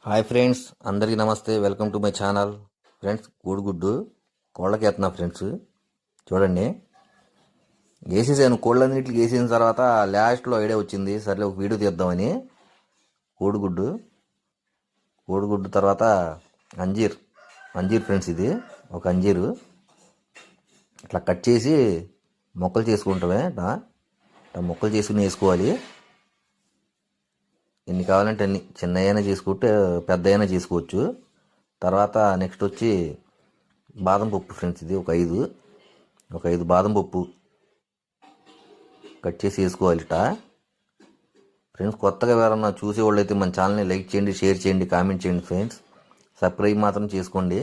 Hi friends, అందరికీ నమస్తే. Welcome to my channel. Friends, కోడిగుడ్డు కోళ్ళకి వేస్తున్నా ఫ్రెండ్స్. చూడండి, వేసేసాను. కోళ్ళన్నిటికి వేసిన తర్వాత లాస్ట్లో ఐడియా వచ్చింది, సర్లే ఒక వీడియో తీద్దామని. కోడిగుడ్డు కోడిగుడ్డు తర్వాత అంజీర్ అంజీర్ ఫ్రెండ్స్, ఇది ఒక అంజీరు ఇట్లా కట్ చేసి మొక్కలు చేసుకుంటామే. ఇట్లా మొక్కలు చేసుకుని వేసుకోవాలి. ఎన్ని కావాలంటే అన్ని, చిన్న అయినా చేసుకుంటే పెద్ద అయినా చేసుకోవచ్చు. తర్వాత నెక్స్ట్ వచ్చి బాదం పప్పు ఫ్రెండ్స్, ఇది ఒక ఐదు బాదం పప్పు కట్ చేసి వేసుకోవాలి ఫ్రెండ్స్. కొత్తగా ఎవరన్నా చూసేవాళ్ళు అయితే మన ఛానల్ని లైక్ చేయండి, షేర్ చేయండి, కామెంట్ చేయండి ఫ్రెండ్స్. సబ్స్క్రైబ్ మాత్రం చేసుకోండి.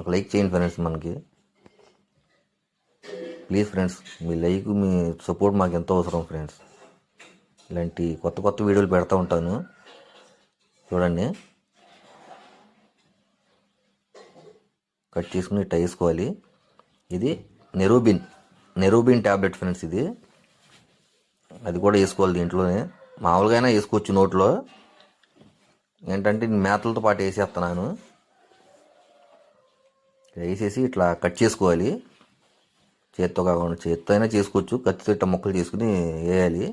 ఒక లైక్ చేయండి ఫ్రెండ్స్ మనకి, please friends. Me like, me support మాకు ఎంతో అవసరం ఫ్రెండ్స్. ఇలాంటి కొత్త కొత్త వీడియోలు పెడతా ఉంటాను. చూడండి, కట్ చేసుకుని ఇట్లా వేసుకోవాలి. ఇది నెరోబిన్ ట్యాబ్లెట్ ఫ్రెండ్స్, ఇది అది కూడా వేసుకోవాలి దీంట్లోనే. మామూలుగా అయినా వేసుకోవచ్చు నోట్లో. ఏంటంటే నేను మేతలతో పాటు వేసేస్తున్నాను. వేసేసి ఇట్లా కట్ చేసుకోవాలి. చేత్తో కాకుండా చేత్తో అయినా చేసుకోవచ్చు. కత్తితో ఇట్లా ముక్కలు చేసుకుని వేయాలి.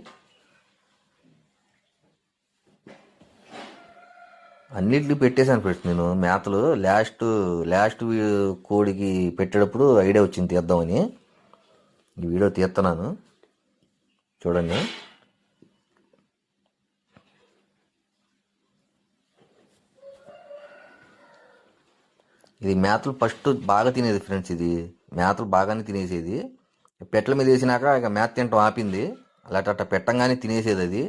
అన్నిటిని పెట్టేశాను ఫ్రెండ్స్ నేను మేతలు. లాస్ట్ కోడికి పెట్టేటప్పుడు ఐడియా వచ్చింది తీద్దామని. ఈ వీడియో తీస్తున్నాను, చూడండి. ఇది మేతలు ఫస్ట్ బాగా తినేది ఫ్రెండ్స్. ఇది మేతలు బాగానే తినేసేది. పెట్టల మీద వేసినాక ఇక మేత తింటాం ఆపింది. అట్లా పెట్టంగానే తినేసేది అది.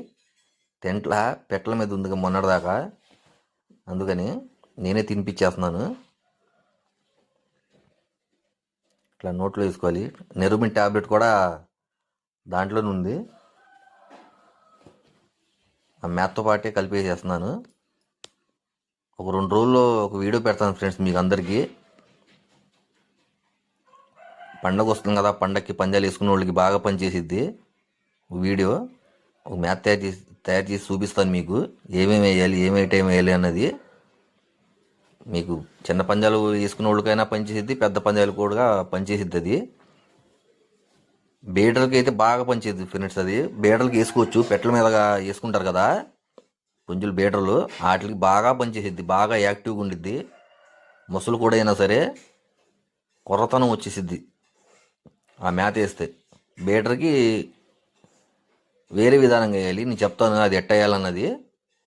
తింట్లా పెట్టల మీద ఉంది మొన్నటిదాకా. అందుకని నేనే తినిపించేస్తున్నాను. ఇట్లా నోట్లో వేసుకోవాలి. నెరుమిన్ ట్యాబ్లెట్ కూడా దాంట్లోనే ఉంది. ఆ మేతతో పాటే కలిపేసేస్తున్నాను. ఒక 2 రోజుల్లో ఒక వీడియో పెడతాను ఫ్రెండ్స్ మీకు అందరికీ. పండగ వస్తుంది కదా, పండగకి పంజాలు వేసుకునే వాళ్ళకి బాగా పనిచేసిద్ది వీడియో. ఒక మేత తయారు చేసి చూపిస్తాను మీకు, ఏమేమి వేయాలి, ఏమేమి టైం వేయాలి అన్నది. మీకు చిన్న పంజాలు వేసుకునే వాళ్ళకైనా పనిచేసిద్ది, పెద్ద పంజాలు కూడా పనిచేసిద్ది. అది బీడర్కి అయితే బాగా పనిచేద్ది ఫ్రెండ్స్. అది బీడర్కి వేసుకోవచ్చు, పెట్టల మీదగా వేసుకుంటారు కదా పుంజులు, బీడర్లు, వాటికి బాగా పనిచేసిద్ది. బాగా యాక్టివ్గా ఉండిద్ది. ముసలు కూడా అయినా సరే కొర్రతనం వచ్చేసిద్ది ఆ మేత వేస్తే. బీడర్కి వేరే విధానంగా వేయాలి, నేను చెప్తాను అది ఎట్ట వేయాలన్నది.